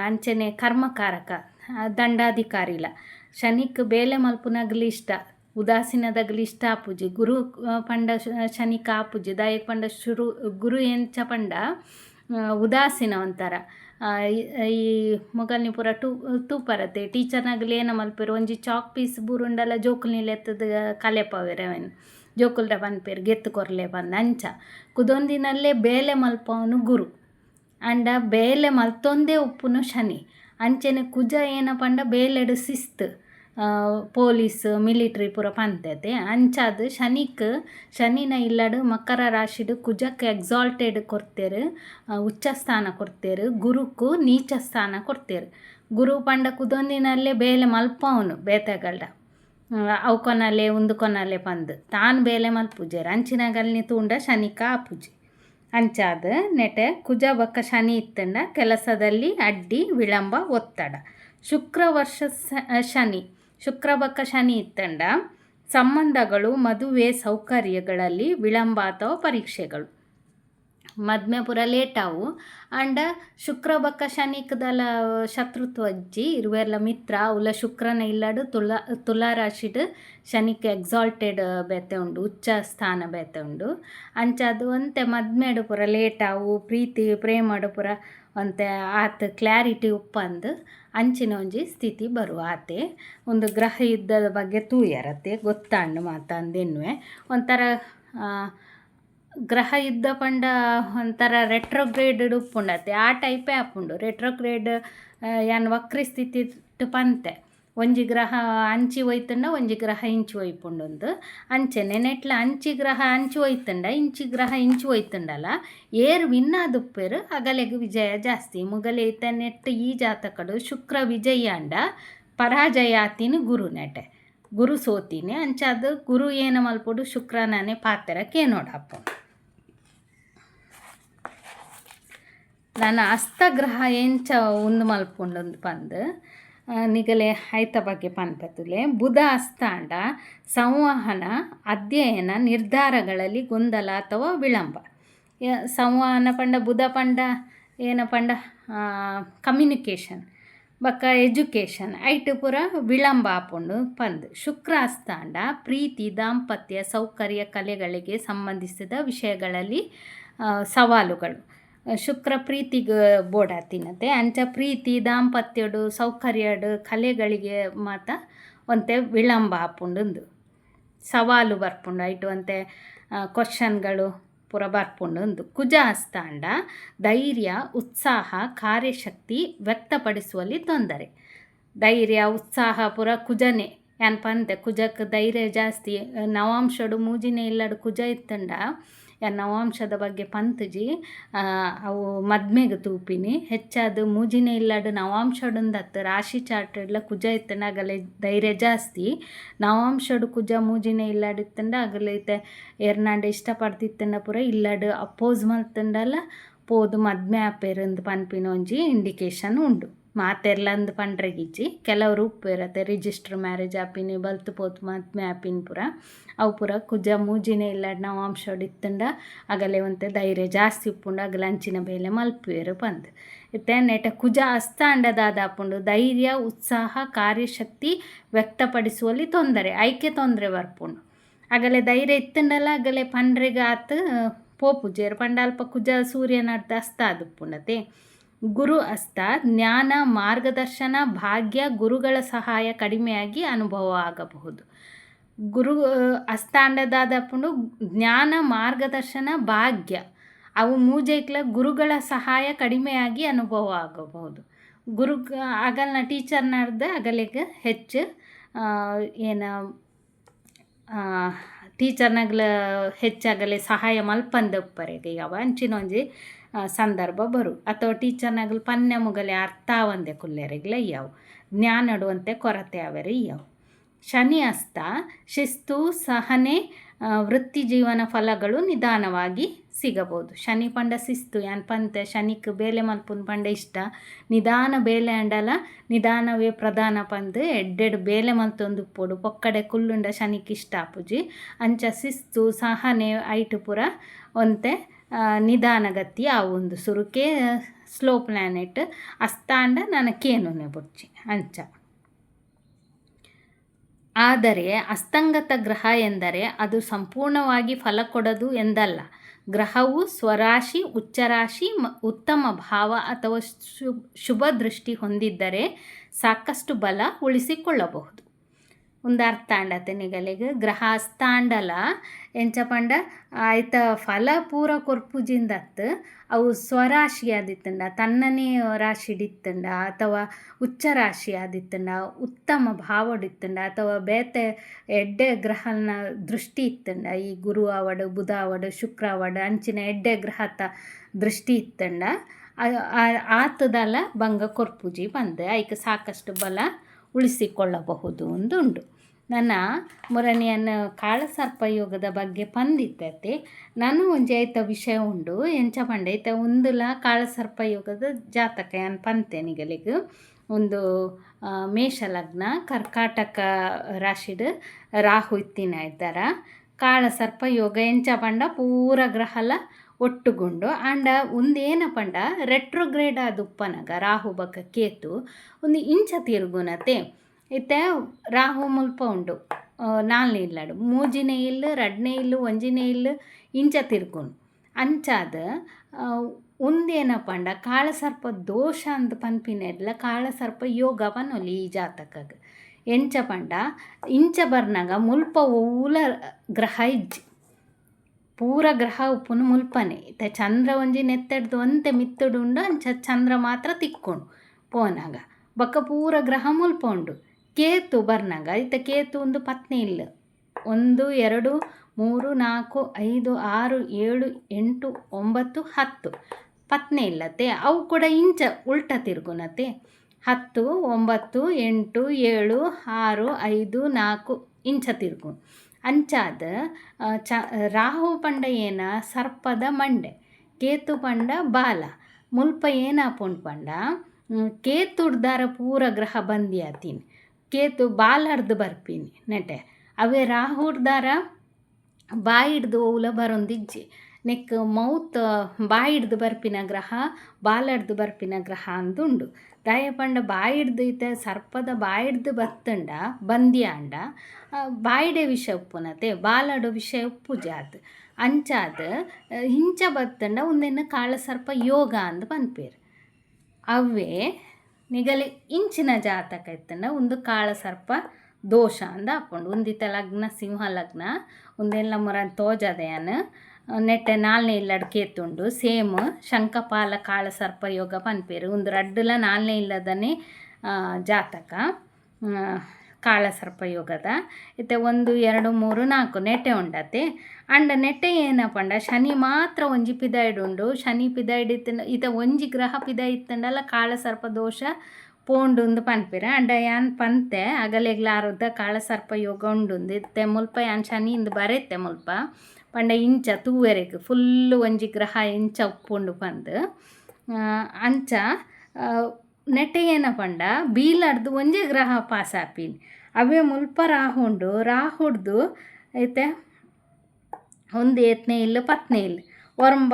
ಅಂಚನೆ ಕರ್ಮಕಾರಕ ದಂಡಾಧಿಕಾರಿಲ. ಶನಿಕ್ ಬೇಲೆ ಮಲ್ಪುನಗ್ಲಿ ಇಷ್ಟ ಉದಾಸೀನದಗ್ಲಿ ಇಷ್ಟ ಆಪುಜಿ. ಗುರು ಪಂಡ ಶನಿಕ ಆಪುಜಿ. ದಾಯಕ್ ಪಂಡ ಗುರು ಎಂಚ ಪಂಡ ಉದಾಸೀನ ಒಂಥರ ಈ ಮೊಗಲ್ನಿ ಪೂರ ತೂಪರತೆ ಟೀಚರ್ನಾಗಲಿ ಏನ ಮಲ್ಪೇರು ಒಂಜಿ ಚಾಕ್ ಪೀಸ್ ಬೂರುಂಡಲ ಜೋಕುಲ್ನಿಲ್ ಎತ್ತದ ಕಲೆಪವೆರವನ್ ಜೋಕುಲ್ರ ಪನ್ಪೇರು ಗೆತ್ತು ಕೊರ್ಲೆ ಬಂದ ಅಂಚ ಕುದೊಂದಿನಲ್ಲೇ ಬೇಲೆ ಮಲ್ಪವನು ಗುರು ಅಂಡ ಬೇಲೆ ಮಲ್ತೊಂದೇ ಉಪ್ಪುನು ಶನಿ. ಅಂಚೆನೆ ಕುಜ ಏನ ಪಂಡ ಬೇಲೆಡು ಶಿಸ್ತು ಪೊಲೀಸ್ ಮಿಲಿಟ್ರಿ ಪೂರ ಪಂತತೆ ಅಂಚಾದ್ ಶನಿನ ಇಲ್ಲಡು ಮಕರ ರಾಶಿಡು ಕುಜಕ್ಕೆ ಎಕ್ಸಾಲ್ಟೆಡ್ ಕೊಡ್ತೇರು, ಉಚ್ಚ ಸ್ಥಾನ ಕೊಡ್ತೇರು. ಗುರುಕು ನೀಚ ಸ್ಥಾನ ಕೊಡ್ತೇರು. ಗುರು ಪಂಡ ಕುದೊಂದಿನಲ್ಲೇ ಬೇಲೆ ಮಲ್ಪವನು ಬೇತೆಗಳ್ಡ ಅವು ಕೊನಲೆ ಒಂದು ಕೊನಲೆ ಪಂದು ತಾನು ಬೇಲೆ ಮಲ್ಪುಜೇರು ಅಂಚಿನಗಲ್ನಿ ತೂಂಡ ಶನಿಕ ಆಪುಜಿ. ಅಂಚಾದ ನೆಟೆ ಕುಜ ಬಕ್ಕ ಶನಿ ಇತ್ತಂಡ ಕೆಲಸದಲ್ಲಿ ಅಡ್ಡಿ ವಿಳಂಬ ಒತ್ತಡ. ಶುಕ್ರ ವರ್ಷ ಶನಿ, ಶುಕ್ರ ಬಕ್ಕ ಶನಿ ಇತ್ತಂಡ ಸಂಬಂಧಗಳು ಮದುವೆ ಸೌಕರ್ಯಗಳಲ್ಲಿ ವಿಳಂಬ ಅಥವಾ ಪರೀಕ್ಷೆಗಳು ಮದ್ಮೆ ಪೂರ ಲೇಟಾವು. ಅಂಡ ಶುಕ್ರ ಬಕ್ಕ ಶನಿಕದಲ ಶತ್ರುತ್ವ ಅಜ್ಜಿ ಇರುವೆರ್ಲ ಮಿತ್ರ ಅವಲ ಶುಕ್ರನ ಇಲ್ಲಡು ತುಲಾ ರಾಶಿಡ್ ಶನಿಕ್ ಎಕ್ಸಾಲ್ಟೆಡ್ ಬೇತೆ ಉಂಡು, ಉಚ್ಚ ಸ್ಥಾನ ಬೇತೆ ಉಂಡು. ಅಂಚಾದು ಅಂತೆ ಮದ್ಮೆಡು ಪೂರ ಲೇಟಾವು, ಪ್ರೀತಿ ಪ್ರೇಮಡು ಪೂರ ಅಂತೆ ಆತ ಕ್ಲಾರಿಟಿ ಉಪ್ಪಂದು ಅಂಚಿನ ಒಂಜಿ ಸ್ಥಿತಿ ಬರುವ ಆತೆ. ಒಂದು ಗ್ರಹ ಯುದ್ಧದ ಬಗ್ಗೆ ತೂಯರತ್ತೆ ಗೊತ್ತಾಂಡು ಮಾತಂದೆನ್ನುವೆ ಒಂಥರ ಗ್ರಹ ಯುದ್ಧ ಪಂಡ ಒಂಥರ ರೆಟ್ರೋಗ್ರೇಡ್ ಉಪ್ಪುಂಡತೆ ಆ ಟೈಪೇ ಆಪುಂಡು. ರೆಟ್ರೋಗ್ರೇಡ್ ಯಾನ್ ವಕ್ರಿ ಸ್ಥಿತಿ ಪಂತೆ ಒಂಜಿ ಗ್ರಹ ಅಂಚಿ ಒಯ್ತಂಡ ಒಂಜಿ ಗ್ರಹ ಇಂಚಿ ಒಯ್ಪುಂಡು. ಅಂಚೆನೆ ನೆಟ್ಲ ಅಂಚಿ ಗ್ರಹ ಅಂಚಿ ಒಯ್ತಂಡ ಇಂಚಿ ಗ್ರಹ ಇಂಚಿ ಒಯ್ತಂಡಲ್ಲ ಏರು ವಿನ್ನಾದುಪ್ಪೇರು ಅಗಲೆಗ್ ವಿಜಯ ಜಾಸ್ತಿ. ಮುಗಲೆ ಇತ್ತ ನೆಟ್ ಈ ಜಾತಕಡು ಶುಕ್ರ ವಿಜಯ ಅಂಡ ಪರಾಜಯ ಆತಿನ ಗುರು ನೆಟೆ ಗುರು ಸೋತಿನಿ ಅಂಚಾದ ಗುರು ಏನ ಮಲ್ಪೊಡು ಶುಕ್ರನೇ ಪಾತ್ರಕ್ಕೆ ನೋಡಪ್ಪ. ನಾನು ಹಸ್ತಗ್ರಹ ಎಂಚ ಒಂದು ಮಲ್ಪುಂಡು ಪಂದು ನಿಗಲೆ ಐತ ಬಗ್ಗೆ ಪನ್ಪತುಲೆ. ಬುಧ ಹಸ್ತಾಂಡ ಸಂವಹನ ಅಧ್ಯಯನ ನಿರ್ಧಾರಗಳಲ್ಲಿ ಗೊಂದಲ ಅಥವಾ ವಿಳಂಬ. ಸಂವಹನ ಪಂಡ ಬುಧ ಪಂಡ ಏನ ಪಂಡ ಕಮ್ಯುನಿಕೇಷನ್ ಬಕ್ಕ ಎಜುಕೇಷನ್ ಐಟ್ ಪೂರ ವಿಳಂಬ ಆಪುಂಡು ಪಂದ್. ಶುಕ್ರ ಹಸ್ತಾಂಡ ಪ್ರೀತಿ ದಾಂಪತ್ಯ ಸೌಕರ್ಯ ಕಲೆಗಳಿಗೆ ಸಂಬಂಧಿಸಿದ ವಿಷಯಗಳಲ್ಲಿ ಸವಾಲುಗಳು. ಶುಕ್ರ ಪ್ರೀತಿಗೆ ಬೋಡಾತಿನತೆ ಅಂಚ ಪ್ರೀತಿ ದಾಂಪತ್ಯಡು ಸೌಕರ್ಯಡು ಕಲೆಗಳಿಗೆ ಮಾತ ಒಂತೆ ವಿಳಂಬ ಆಪುಂಡು ಸವಾಲು ಬರ್ಪುಂಡು ಐಟು ಅಂತೆ ಕ್ವಶನ್ಗಳು ಪೂರ ಬರ್ಪುಂಡು. ಕುಜ ಹಸ್ತಾಂಡ ಧೈರ್ಯ ಉತ್ಸಾಹ ಕಾರ್ಯಶಕ್ತಿ ವ್ಯಕ್ತಪಡಿಸುವಲ್ಲಿ ತೊಂದರೆ. ಧೈರ್ಯ ಉತ್ಸಾಹ ಪೂರ ಕುಜನೇ ಯಾನ್ ಪಂತೆ ಕುಜಕ್ಕೆ ಧೈರ್ಯ ಜಾಸ್ತಿ. ನವಾಂಶಡು ಮೂಜಿನೇ ಇಲ್ಲಡು ಕುಜ ಇತ್ತಂಡ ನವಾಂಶದ ಬಗ್ಗೆ ಪಂತುಜಿ ಅವು ಮದ್ಮೆಗೆ ತೂಪಿನಿ ಹೆಚ್ಚಾದ ಮೂಜಿನೇ ಇಲ್ಲಡು ನವಾಂಶಡುಂದತ್ತು ರಾಶಿ ಚಾರ್ಟ್ಲ ಕುಜ ಇತ್ತಂಡ ಆಗಲೇ ಧೈರ್ಯ ಜಾಸ್ತಿ ನವಾಂಶಡು ಕುಜ ಮೂಜಿನೇ ಇಲ್ಲಡಿತ್ತಂಡ ಆಗಲೈತೆ ಎರ್ನಾಂಡ ಇಷ್ಟಪಡ್ತಿತ್ತಂಡ ಪೂರ ಇಲ್ಲಡು ಅಪೋಸ್ ಮಲ್ತಂಡಲ್ಲ ಪೋದು ಮದ್ಮೆ ಆಪೇರಂದು ಪನ್ಪಿನ ಒಂಜಿ ಇಂಡಿಕೇಶನ್ ಉಂಡು ಮಾತೆರ್ಲಂದು ಪಂಡ್ರೆಗಿಜ್ಜಿ ಕೆಲವರು ಉಪ್ಪೇರತ್ತೆ ರಿಜಿಸ್ಟರ್ ಮ್ಯಾರೇಜ್ ಆಪಿನಿ ಬಲ್ತು ಪೋತು ಮದ್ಮೆ ಆಪಿನ ಪೂರ ಅವು ಪೂರ ಕುಜ ಮೂಜಿನೇ ಇಲ್ಲಡ್ ನವಾಂಶಡು ಇತ್ತಂಡ ಆಗಲೇ ಒಂತೆ ಧೈರ್ಯ ಜಾಸ್ತಿ ಉಪ್ಪುಂಡು ಆಗಲ ಅಂಚಿನ ಬೇಲೆ ಮಲ್ಪುವೆರು ಪಂದ್ ಇತ್ತೆ ನೆಟ ಕುಜ ಅಸ್ತಾಂಡದಾದಾಪುಂಡು ಧೈರ್ಯ ಉತ್ಸಾಹ ಕಾರ್ಯಶಕ್ತಿ ವ್ಯಕ್ತಪಡಿಸುವಲ್ಲಿ ತೊಂದರೆ ಐಕ್ಯ ತೊಂದರೆ ಬರ್ಪುಂಡು ಆಗಲೇ ಧೈರ್ಯ ಇತ್ತಂಡಲ್ಲ ಆಗಲೇ ಪಂಡ್ರೆಗ ಆತು ಪೋಪುಜೇರು ಪಂಡಾಲ್ಪ ಕುಜ ಸೂರ್ಯನರ್ಧ ಅಸ್ತ ಆದುಪ್ಪುಂಡತೆ ಗುರು ಅಸ್ತ ಜ್ಞಾನ ಮಾರ್ಗದರ್ಶನ ಭಾಗ್ಯ ಗುರುಗಳ ಸಹಾಯ ಕಡಿಮೆಯಾಗಿ ಅನುಭವ ಆಗಬಹುದು. ಗುರು ಅಸ್ತಾಂಡದಾದಪ್ಪುಂಡು ಜ್ಞಾನ ಮಾರ್ಗದರ್ಶನ ಭಾಗ್ಯ ಅವು ಮೂಜೈಕ್ಲ ಗುರುಗಳ ಸಹಾಯ ಕಡಿಮೆಯಾಗಿ ಅನುಭವ ಆಗಬಹುದು. ಗುರು ಆಗಲ್ನ ಟೀಚರ್ನರ್ದ ಅಗಲಿಗೆ ಹೆಚ್ಚು ಏನು ಟೀಚರ್ನಗ್ಲ ಹೆಚ್ಚಾಗಲೇ ಸಹಾಯ ಮಲ್ಪಂದಪ್ಪರೆಗೆ ಯಾವ ಅಂಚಿನೊಂಜಿ ಸಂದರ್ಭ ಬರು ಅಥವಾ ಟೀಚರ್ನಗಲು ಪನ್ಯ ಮುಗಲೆ ಅರ್ಥ ಆವಂದೆ ಕುಲ್ಲೆರೆಗ್ಲ ಇಯ್ಯವು ಜ್ಞಾನಡುವಂತೆ ಕೊರತೆ ಅವರೇ ಇಯ್ಯವು. ಶನಿ ಅಸ್ತ ಶಿಸ್ತು ಸಹನೆ ವೃತ್ತಿ ಜೀವನ ಫಲಗಳು ನಿಧಾನವಾಗಿ ಸಿಗಬಹುದು. ಶನಿ ಪಂಡ ಶಿಸ್ತು ಯಾನ್ ಪಂತೆ ಶನಿಕ್ ಬೇಲೆ ಮಲ್ಪುನ ಪಂಡ ಇಷ್ಟ ನಿಧಾನ ಬೇಲೆ ಅಂಡಲ ನಿಧಾನವೇ ಪ್ರಧಾನ ಪಂದು ಎಡ್ಡೆಡು ಬೇಲೆ ಮಲ್ತೊಂದು ಪೋಡು ಪೊಕ್ಕಡೆ ಕುಲ್ಲುಂಡ ಶನಿಕ್ ಇಷ್ಟ ಆಪುಜಿ ಅಂಚ ಶಿಸ್ತು ಸಹನೆ ಐಟು ಪುರ ಒಂತೆ ನಿಧಾನಗತಿ ಆವೊಂದು ಸುರುಕೆ ಸ್ಲೋ ಪ್ಲ್ಯಾನೆಟ್ ಅಸ್ತಾಂಡ ನನಕೇನುನೆ ಬುಡ್ಚಿ ಅಂಚ. ಆದರೆ ಅಸ್ತಂಗತ ಗ್ರಹ ಎಂದರೆ ಅದು ಸಂಪೂರ್ಣವಾಗಿ ಫಲ ಕೊಡದು ಎಂದಲ್ಲ. ಗ್ರಹವು ಸ್ವರಾಶಿ ಉಚ್ಚರಾಶಿ ಉತ್ತಮ ಭಾವ ಅಥವಾ ಶುಭ ದೃಷ್ಟಿ ಹೊಂದಿದ್ದರೆ ಸಾಕಷ್ಟು ಬಲ ಉಳಿಸಿಕೊಳ್ಳಬಹುದು. ಒಂದು ಅರ್ಥ ಅಂಡತೆ ನಿಗಲಿಗೆ ಗ್ರಹ ಅಸ್ತಾಂಡಲ ಎಂಚ ಪಂಡ ಆಯ್ತ ಫಲ ಪೂರ ಕೊರ್ಪುಜಿಂದತ್ತು ಅವು ಸ್ವರಾಶಿ ಆದಿತ್ತಂಡ ತನ್ನನೇ ರಾಶಿ ಇಡಿತ್ತಂಡ ಅಥವಾ ಉಚ್ಚ ರಾಶಿ ಆದಿತ್ತಂಡ ಉತ್ತಮ ಭಾವಡಿತ್ತಂಡ ಅಥವಾ ಬೇತೆ ಎಡ್ಡೆ ಗ್ರಹನ ದೃಷ್ಟಿ ಇತ್ತಂಡ ಈ ಗುರು ಅವಡು ಬುಧ ಅವಡು ಶುಕ್ರ ಅವಡು ಅಂಚಿನ ಎಡ್ಡೆ ಗ್ರಹದ ದೃಷ್ಟಿ ಇತ್ತಂಡ ಆತದಲ್ಲ ಭಂಗ ಕೊರ್ಪುಜಿ ಬಂದು ಐಕೆ ಸಾಕಷ್ಟು ಬಲ ಉಳಿಸಿಕೊಳ್ಳಬಹುದು ಒಂದುಂಡು. ನನ್ನ ಮುರಣಿಯನ್ನು ಕಾಳಸರ್ಪ ಯೋಗದ ಬಗ್ಗೆ ಪಂದಿತ್ತೈತೆ ನಾನು ಒಂಜಿ ಐತ ವಿಷಯ ಉಂಡು ಎಂಚ ಪಂಡ ಐತ ಒಂದುಲ ಕಾಳಸರ್ಪ ಯೋಗದ ಜಾತಕ ಏನು ಪಂತೆನಿಗಲಿಗೆ ಒಂದು ಮೇಷ ಲಗ್ನ ಕರ್ಕಾಟಕ ರಾಶಿಡ್ ರಾಹು ಇತ್ತಿನ ಇದ್ದಾರ ಕಾಳಸರ್ಪ ಯೋಗ ಎಂಚ ಪಂಡ ಪೂರ ಗ್ರಹಲ ಒಟ್ಟುಗುಂಡು ಆಂಡ ಒಂದೇನ ಪಂಡ ರೆಟ್ರೋಗ್ರೇಡ್ ಆದ ಉಪ್ಪನಗ ರಾಹು ಬಕ ಕೇತು ಒಂದು ಇಂಚ ತಿರುಗುನತೆ ಇತ್ತೆ ರಾಹು ಮುಲ್ಪ ಉಂಡು ನಾಲ್ನೇ ಇಲ್ಲಡು ಮೂಜಿನೇ ಇಲ್ಲು ರಡ್ನೇ ಇಲ್ಲು ಒಂಜಿನೇ ಇಲ್ಲು ಇಂಚ ತಿರ್ಗುನು ಅಂಚಾದ ಒಂದೇನ ಪಂಡ ಕಾಳಸರ್ಪ ದೋಷ ಅಂತ ಪನ್ಪಿನೆಡ್ಲ ಕಾಳಸರ್ಪ ಯೋಗ ಪನ್ನೊಲಿ ಈ ಜಾತಕಗೆ ಎಂಚ ಪಂಡ ಇಂಚ ಬರ್ನಾಗ ಮುಲ್ಪ ಓಲ ಗ್ರಹ ಇಜ್ಜಿ ಪೂರ ಗ್ರಹ ಉಪ್ಪುನು ಮುಲ್ಪನೆ ಇತ್ತ ಚಂದ್ರ ಒಂಜಿ ನೆತ್ತಡ್ದು ಒಂತೆ ಮಿತ್ತುಡು ಉಂಡು ಅಂಚ ಚಂದ್ರ ಮಾತ್ರ ತಿಕ್ಕೊಂಡು ಪೋನಾಗ ಬಕ್ಕ ಪೂರ ಗ್ರಹ ಮುಲ್ಪ ಉಂಡು. ಕೇತು ಬರ್ನಾಗ ಇತ್ತ ಕೇತು ಒಂದು ಪತ್ನಿ ಇಲ್ಲ 1 2 3 4 5 6 7 8 9 10 ಪತ್ನಿ ಇಲ್ಲತೆ ಅವು ಕೂಡ ಇಂಚ ಉಲ್ಟ ತಿರುಗುನತೆ 10 9 8 7 6 5 4 ಇಂಚ ತಿರುಗು ಅಂಚಾದ ರಾಹು ಪಂಡ ಏನ ಸರ್ಪದ ಮಂಡೆ ಕೇತು ಪಂಡ ಬಾಲ ಮುಲ್ಪ ಏನಾಪುಂಡು ಪಂಡ ಕೇತುಡ್ದಾರ ಪೂರ ಗ್ರಹ ಬಂದಿ ಆತೀನಿ ಕೇತು ಬಾಲರ್ದು ಬರ್ಪೀನಿ ನೆಟೆ ಅವೇ ರಾಹುಡ್ದಾರ ಬಾಯಿಡ್ದು ಓಲ ಬರೊಂದಿಜ್ಜಿ ನೆಕ್ ಮೌತ್ ಬಾಯಿಡ್ದು ಬರ್ಪಿನ ಗ್ರಹ ಬಾಲರ್ದು ಬರ್ಪಿನ ಗ್ರಹ ಅಂದುಂಡು ದಾಯ ಪಂಡ ಬಾಯಿಡ್ದು ಇತ್ತೆ ಸರ್ಪದ ಬಾಯಿಡ್ದು ಬತ್ತಂಡ ಬಂದಿಯಾಂಡ ಬಾಯಿಡೆ ವಿಷಯ ಉಪ್ಪುನತೆ ಬಾಲಡು ವಿಷಯ ಉಪ್ಪು ಜಾತ್ ಅಂಚಾದ ಇಂಚ ಬತ್ತಂಡ ಒಂದೇನು ಕಾಳಸರ್ಪ ಯೋಗ ಅಂದು ಪನ್ಪೇರು ಅವೇ ನಿಗಲೆ ಇಂಚಿನ ಜಾತಕ ಇತ್ತಂಡ ಒಂದು ಕಾಳಸರ್ಪ ದೋಷ ಅಂದ ಹಾಕೊಂಡು ಒಂದಿತ್ತ ಲಗ್ನ ಸಿಂಹ ಲಗ್ನ ಒಂದೆಲ್ಲ ಮುರನ್ ತೋಜದಯನ್ ನೆಟ್ಟೆ ನಾಲ್ನೇ ಇಲ್ಲಡ್ ಕೇತುಂಡು ಸೇಮ್ ಶಂಕಪಾಲ ಕಾಳಸರ್ಪ ಯೋಗ ಪನ್ಪೇರು ಒಂದು ರಡ್ಡುಲ ನಾಲ್ನೇ ಇಲ್ಲದನೇ ಜಾತಕ ಕಾಳಸರ್ಪ ಯೋಗದ ಇತ್ತೆ 1 2 3 4 ನೆಟೆ ಉಂಡತೆ ಅಂಡ ನೆಟೆ ಏನಪ್ಪಂಡ ಶನಿ ಮಾತ್ರ ಒಂಜಿ ಪಿದಾಯ್ಡ್ ಉಂಡು. ಶನಿ ಪಿದಾಯ್ಡ್ ಇತ್ತಿನ ಇತ ಒಂಜಿ ಗ್ರಹ ಪಿದಾಯ್ ಇತ್ತಂಡಲ ಕಾಳಸರ್ಪ ದೋಷ ಪೋಂಡು ಉಂದು ಪನ್ಪೆರ. ಅಂಡ ಯಾನ್ ಪಂತೆ ಅಗಲೆಗ್ಲ ಆರುದ್ದ ಕಾಳಸರ್ಪ ಯೋಗ ಉಂಡುಂದು ಇತ್ತೆ ಮುಲ್ಪ ಯಾನ್ ಶನಿಯಿಂದ ಬರೆತ್ತೆ ಮುಲ್ಪ ಪಂಡ ಇಂಚ ತೂವೆರೆಗ್ ಫುಲ್ಲು ಒಂಜಿ ಗ್ರಹ ಇಂಚ ಉಪ್ಪುಂಡು ಪಂದು ಅಂಚ ನೆಟೆ ಏನ ಪಂಡ ಬೀಲರ್ದು ಒಂಜೇ ಗ್ರಹ ಪಾಸ್ ಆಪಿನಿ ಅವೇ ಮುಲ್ಪ ರಾಹುಂಡು ರಾಹುಡ್ದು ಐತೆ ಒಂದು ಏತ್ನೆ ಇಲ್ಲ ಪತ್ನೆ ಇಲ್ಲ ಒರಂಬ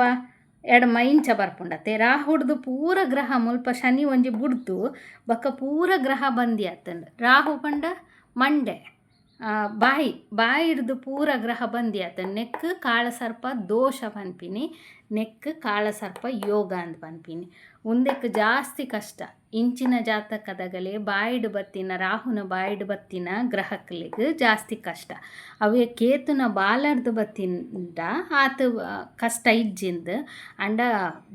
ಎಡಮ ಇಂಚ ಬರ್ಪುಂಡತೆ ರಾಹುಡ್ದು ಪೂರ ಗ್ರಹ ಮುಲ್ಪ ಶನಿ ಒಂಜಿ ಬುಡ್ದು ಬಕ್ಕ ಪೂರ ಗ್ರಹ ಬಂದಿ ಆತಂಡು. ರಾಹು ಪಂಡ ಮಂಡೆ ಬಾಯಿಡ್ದು ಪೂರ ಗ್ರಹ ಬಂದಿ ಆತಂಡು. ನೆಕ್ ಕಾಳಸರ್ಪ ದೋಷ ಪನ್ಪಿನಿ, ನೆಕ್ ಕಾಳಸರ್ಪ ಯೋಗ ಅಂದ್ ಪನ್ಪಿನಿ. ಉಂದೆಕ್ ಜಾಸ್ತಿ ಕಷ್ಟ ಇಂಚಿನ ಜಾತಕದಗಲೆ ಬಾಯಿಡ್ ಬತ್ತಿನ ರಾಹುನ ಬಾಯಿಡ್ ಬತ್ತಿನ ಗ್ರಹಕ್ಲೆಗ್ ಜಾಸ್ತಿ ಕಷ್ಟ. ಅವೇ ಕೇತುನ ಬಾಲರ್ದು ಬತ್ತಿಂದ ಆತ ಕಷ್ಟ ಇಜ್ಜಿಂದು ಅಂಡ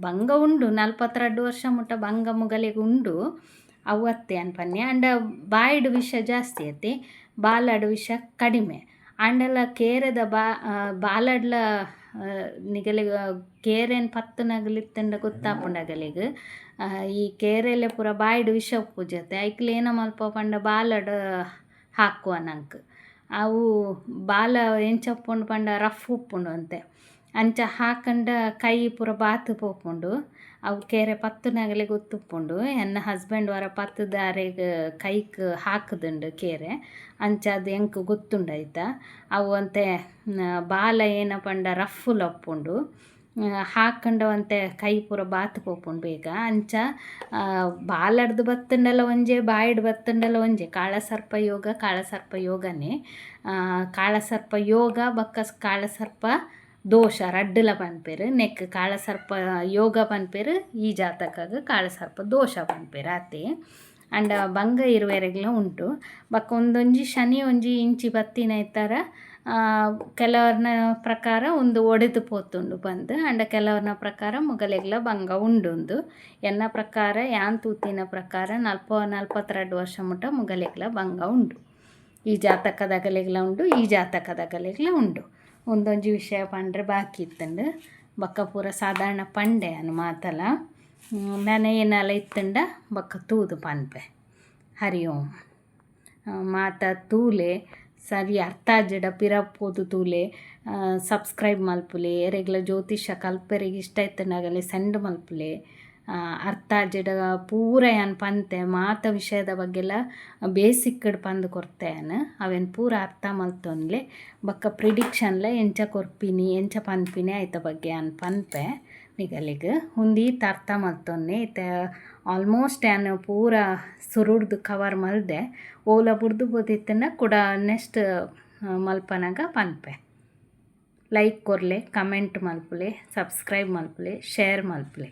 ಭಂಗ ಉಂಡು 42 ವರ್ಷ ಮುಟ್ಟ ಭಂಗ ಮುಗಲೆಗ್ ಉಂಡು ಅವತ್ತೆ ಅನ್ಪನ್ನೆ. ಅಂಡ ಬಾಯಿಡ್ ವಿಷ ಜಾಸ್ತಿ ಐತಿ, ಬಾಲಡ್ ವಿಷ ಕಡಿಮೆ. ಅಂಡಲ ಕೇರೆದ ಬಾಲಡ್ಲ ನಿಗಲಿಗ ಕೇರೆನ್ ಪತ್ತು ನಗಲಿತ್ತಂಡ ಗೊತ್ತಾಪುಂಡಗಲಿಗ್ ಈ ಕೇರೆಲೆ ಪೂರ ಬಾಯಿಡ್ ವಿಷ ಉಪ್ಪುಜತೆ ಐಕ್ಲ ಏನ ಮಲ್ಪ ಪಂಡ ಬಾಲಡ್ ಹಾಕುವ ನಂಕ್ ಅವು ಬಾಲ ಎಂಚ ಉಪ್ಪುಂಡು ಪಂಡ ರಫ್ ಉಪ್ಪುಂಡು ಅಂತೆ ಅಂಚ ಹಾಕಂಡ ಕೈ ಪೂರ ಬಾತು ಪೋಪುಂಡು. ಅವು ಕೇರೆ ಪತ್ತು ನಗಲೆ ಗೊತ್ತುಪ್ಪುಂಡು. ಎನ್ನ ಹಸ್ಬೆಂಡ್ ವರ ಪತ್ತು ದಾರೆಗ್ ಕೈಕ್ ಹಾಕುದುಂಡು ಕೇರೆ ಅಂಚ ಅದು ಎಂಕ್ ಗೊತ್ತುಂಡಾಯ್ತ. ಅವು ಅಂತೆ ಬಾಲ ಏನ ಪಂಡ ರಫ್ಫುಲ ಉಪ್ಪುಂಡು ಹಾಕಂಡವಂತೆ ಕೈ ಪೂರ ಬಾತು ಪೋಪುಂಡು ಬೇಗ. ಅಂಚ ಬಾಲಡ್ದು ಬತ್ತುಂಡಲ ಒಂಜೆ ಬಾಯಿಡ್ ಬತ್ತುಂಡಲ ಒಂಜೆ ಕಾಳಸರ್ಪ ಯೋಗನೇ. ಕಾಳಸರ್ಪ ಯೋಗ ಬಕ್ಕ ಕಾಳಸರ್ಪ ದೋಷ ರಡ್ಡುಲ ಪನ್ಪೆರ್. ನೆಕ್ ಕಾಳಸರ್ಪ ಯೋಗ ಪನ್ಪೆರ್ ಈ ಜಾತಕಗ್ ಕಾಳಸರ್ಪ ದೋಷ ಪನ್ಪೆರ್ ಅತೆ. ಅಂಡ ಭಂಗ ಇರುವೆರೆಗ್ಲ ಉಂಟು. ಬಕ್ಕ ಒಂದೊಂಜಿ ಶನಿ ಒಂಜಿ ಇಂಚಿ ಬತ್ತಿನ ಇತ್ತರ ಕೆಲವರ್ನ ಪ್ರಕಾರ ಒಂದು ಒಡೆದು ಪೋತುಂಡು ಬಂದು ಅಂಡ ಕೆಲವರ್ನ ಪ್ರಕಾರ ಮುಗಲೆಗ್ಲ ಭಂಗ ಉಂಡುಂದು. ಎನ್ನ ಪ್ರಕಾರ ಯಾನ್ ತೂತಿನ ಪ್ರಕಾರ 42 ವರ್ಷ ಮುಟ್ಟ ಮುಗಲೆಗ್ಲ ಭಂಗ ಉಂಡು. ಈ ಜಾತಕದಗಲೆಗ್ಲ ಉಂಡು, ಈ ಜಾತಕದಗಲೆಗ್ಲ ಉಂಡು. ಒಂದೊಂಜಿ ವಿಷಯ ಪಂಡ್ರೆ ಬಾಕಿ ಇತ್ತಂಡು ಬಕ್ಕ ಪೂರ ಸಾಧಾರಣ ಪಂಡೆ ಅನ್ನು ಮಾತಲ ನಾನು ಏನಲ್ಲ ಇತ್ತಂಡ ಬಕ್ಕ ತೂದು ಪನ್ಪೆ. ಹರಿ ಓಂ ಮಾತ ತೂಲೆ ಸರಿ ಅರ್ಥ ಆಜಡ ಪಿರಪ್ಪೋದು ತೂಲೆ ಸಬ್ಸ್ಕ್ರೈಬ್ ಮಲ್ಪುಲೆ ಎರೆಗ್ಲ ಜ್ಯೋತಿಷ ಕಲ್ಪೆರಿಗೆ ಇಷ್ಟ ಇತ್ತಂಡಾಗಲೇ ಸೆಂಡ್ ಮಲ್ಪುಲೆ ಅರ್ಥ ಆಜಡ ಪೂರ ಯಾನ್ ಪಂತೆ ಮಾತ ವಿಷಯದ ಬಗ್ಗೆಲ್ಲ ಬೇಸಿಕ್ಡ್ ಪಂದು ಕೊರ್ತೆಯನ್ ಅವೇನು ಪೂರ ಅರ್ಥ ಮಲ್ತೊನ್ಲೆ ಬಕ್ಕ ಪ್ರಿಡಿಕ್ಷನ್ಲ ಎಂಚ ಕೊರ್ಪಿನಿ ಎಂಚ ಪನ್ಪಿನಿ ಆಯ್ತ ಬಗ್ಗೆ ಯಾನ್ ಪನ್ಪೆ ನಿಗಲಿಗ್ ಹುಂದೀತ ಅರ್ಥ ಮಲ್ತೊನ್ನೆ ಇತ್ತೆ ಆಲ್ಮೋಸ್ಟ್ ಯಾನ್ ಪೂರ ಸುರುಡ್ದು ಕವರ್ ಮಲ್ದೆ ಓಲ ಬುಡ್ದು ಬೋದಿತ್ತಂಡ ಕೂಡ ನೆಕ್ಸ್ಟ್ ಮಲ್ಪನಾಗ ಪನ್ಪೆ. ಲೈಕ್ ಕೊರ್ಲೆ, ಕಮೆಂಟ್ ಮಲ್ಪುಲೆ, ಸಬ್ಸ್ಕ್ರೈಬ್ ಮಲ್ಪುಲೆ, ಶೇರ್ ಮಲ್ಪುಲೆ.